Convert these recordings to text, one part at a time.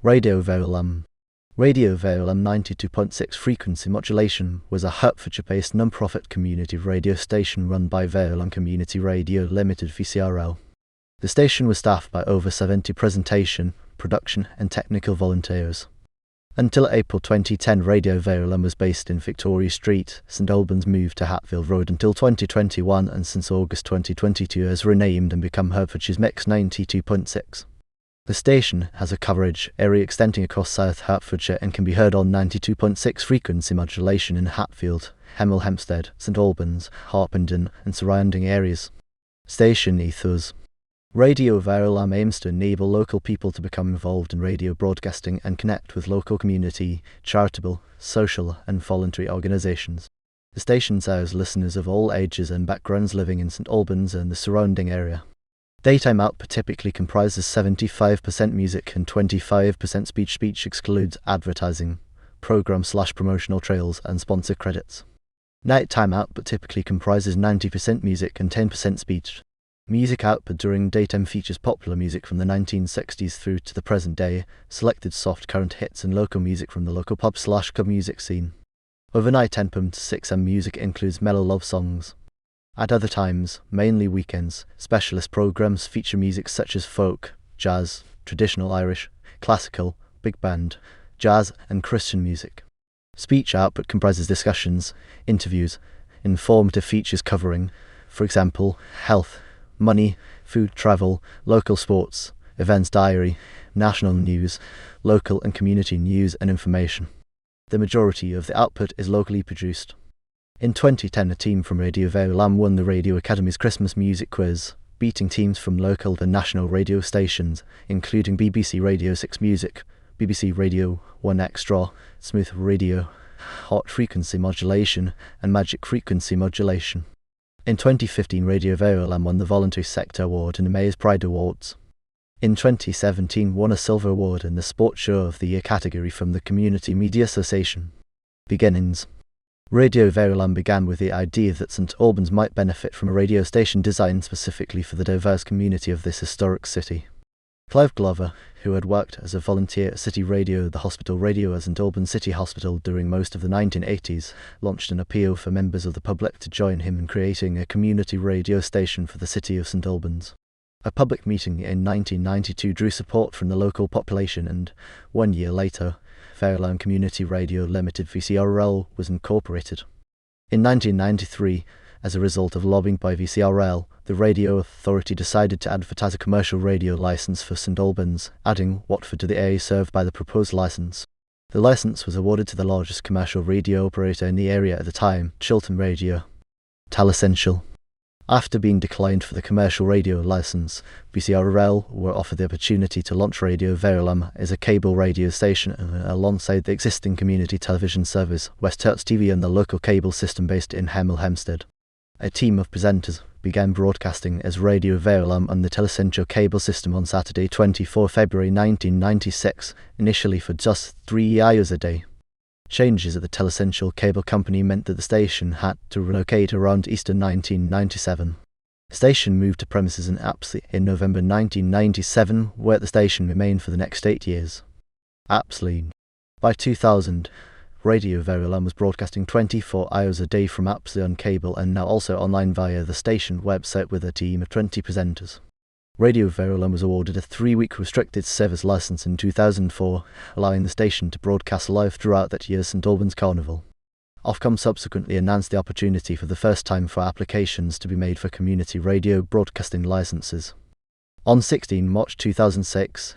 Radio Verulam. Radio Verulam 92.6 frequency modulation was a Hertfordshire-based non-profit community radio station run by Verulam Community Radio Ltd VCRL. The station was staffed by over 70 presentation, production and technical volunteers. Until April 2010, Radio Verulam was based in Victoria Street. St Albans moved to Hatfield Road until 2021, and since August 2022 has renamed and become Hertfordshire's Mix 92.6. The station has a coverage area extending across South Hertfordshire and can be heard on 92.6 frequency modulation in Hatfield, Hemel Hempstead, St Albans, Harpenden and surrounding areas. Station ethos. Radio Verulam aims to enable local people to become involved in radio broadcasting and connect with local community, charitable, social and voluntary organisations. The station serves listeners of all ages and backgrounds living in St Albans and the surrounding area. Daytime output typically comprises 75% music and 25% speech. Speech excludes advertising, program/promotional trails and sponsor credits. Nighttime output typically comprises 90% music and 10% speech. Music output during daytime features popular music from the 1960s through to the present day, selected soft current hits and local music from the local pub/club music scene. Overnight 10 p.m. to 6 a.m. music includes mellow love songs. At other times, mainly weekends, specialist programs feature music such as folk, jazz, traditional Irish, classical, big band, jazz and Christian music. Speech output comprises discussions, interviews, informative features covering, for example, health, money, food, travel, local sports, events diary, national news, local and community news and information. The majority of the output is locally produced. In 2010, a team from Radio Verulam won the Radio Academy's Christmas Music Quiz, beating teams from local and national radio stations, including BBC Radio 6 Music, BBC Radio 1 Extra, Smooth Radio, Hot Frequency Modulation, and Magic Frequency Modulation. In 2015, Radio Verulam won the Voluntary Sector Award in the Mayor's Pride Awards. In 2017, won a Silver Award in the Sports Show of the Year category from the Community Media Association. Beginnings. Radio Verulam began with the idea that St Albans might benefit from a radio station designed specifically for the diverse community of this historic city. Clive Glover, who had worked as a volunteer at City Radio, the hospital radio at St Albans City Hospital during most of the 1980s, launched an appeal for members of the public to join him in creating a community radio station for the city of St Albans. A public meeting in 1992 drew support from the local population, and 1 year later, Verulam Community Radio Ltd VCRL was incorporated. In 1993, as a result of lobbying by VCRL, the Radio Authority decided to advertise a commercial radio licence for St Albans, adding Watford to the area served by the proposed licence. The licence was awarded to the largest commercial radio operator in the area at the time, Chiltern Radio. Telessential. After being declined for the commercial radio licence, VCRL were offered the opportunity to launch Radio Verulam as a cable radio station alongside the existing community television service, West Herts TV, and the local cable system based in Hemel Hempstead. A team of presenters began broadcasting as Radio Verulam on the Telessential cable system on Saturday, 24 February 1996, initially for just 3 hours a day. Changes at the Telessential cable company meant that the station had to relocate around Easter 1997. The station moved to premises in Apsley in November 1997, where the station remained for the next 8 years. Apsley. By 2000, Radio Verulam was broadcasting 24 hours a day from Apsley on cable and now also online via the station website with a team of 20 presenters. Radio Verulam was awarded a 3-week restricted service licence in 2004, allowing the station to broadcast live throughout that year's St Albans Carnival. Ofcom subsequently announced the opportunity for the first time for applications to be made for community radio broadcasting licences. On 16 March 2006,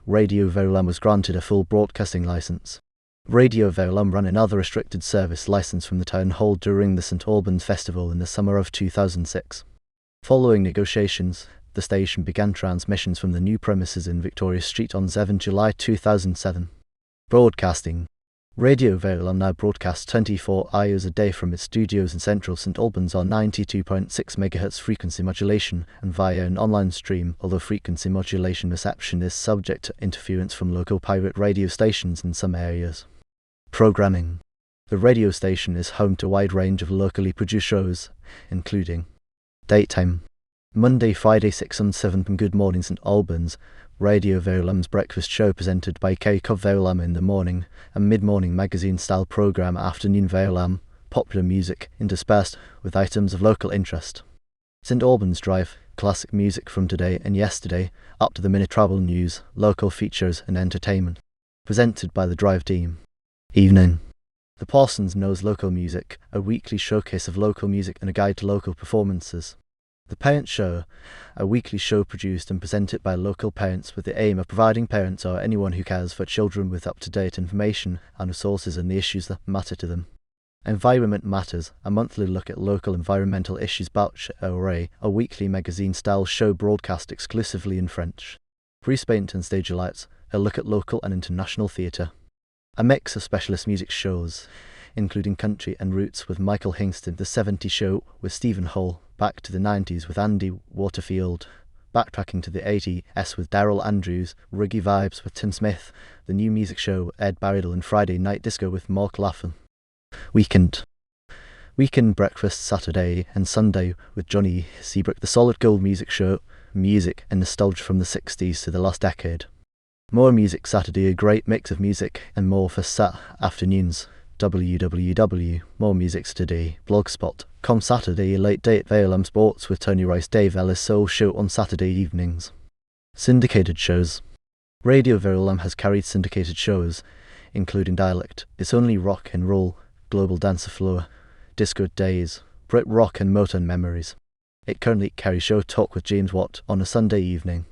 Radio Verulam was granted a full broadcasting licence. Radio Verulam ran another restricted service licence from the town hall during the St Albans Festival in the summer of 2006. Following negotiations, the station began transmissions from the new premises in Victoria Street on 7 July 2007. Broadcasting. Radio Verulam now broadcasts 24 hours a day from its studios in central St Albans on 92.6 MHz frequency modulation and via an online stream, although frequency modulation reception is subject to interference from local pirate radio stations in some areas. Programming. The radio station is home to a wide range of locally produced shows, including Daytime. Monday, Friday 6 and 7 from Good Morning St Albans, Radio Verulam's breakfast show presented by Jacob Verulam in the morning, a mid-morning magazine-style programme Afternoon Verulam, popular music interspersed with items of local interest. St Albans Drive, classic music from today and yesterday, up to the minute travel news, local features and entertainment. Presented by the Drive team. Evening. The Parsons Knows Local Music, a weekly showcase of local music and a guide to local performances. The Parent Show, a weekly show produced and presented by local parents with the aim of providing parents or anyone who cares for children with up-to-date information and resources on the issues that matter to them. Environment Matters, a monthly look at local environmental issues. Array, a weekly magazine-style show broadcast exclusively in French. Bruce Paint and Stage Lights, a look at local and international theatre. A mix of specialist music shows, including country and roots with Michael Hingston, the 70s show with Stephen Hull, back to the 90s with Andy Waterfield, backtracking to the 80s with Daryl Andrews, Reggae Vibes with Tim Smith, the new music show Ed Barridle, and Friday Night Disco with Mark Laffin. Weekend breakfast Saturday and Sunday with Johnny Seabrook, the Solid Gold music show, music and nostalgia from the 60s to the last decade. More Music Saturday, a great mix of music and more for Sat afternoons. www.moremusicsaturday, blogspot.com. Saturday late date Verulam Sports with Tony Rice, Dave Ellis, Soul Show on Saturday evenings. Syndicated shows. Radio Verulam has carried syndicated shows, including Dialect, It's Only Rock and Roll, Global Dancer Floor, Disco Days, Brit Rock and Motown Memories. It currently carries Show Talk with James Watt on a Sunday evening.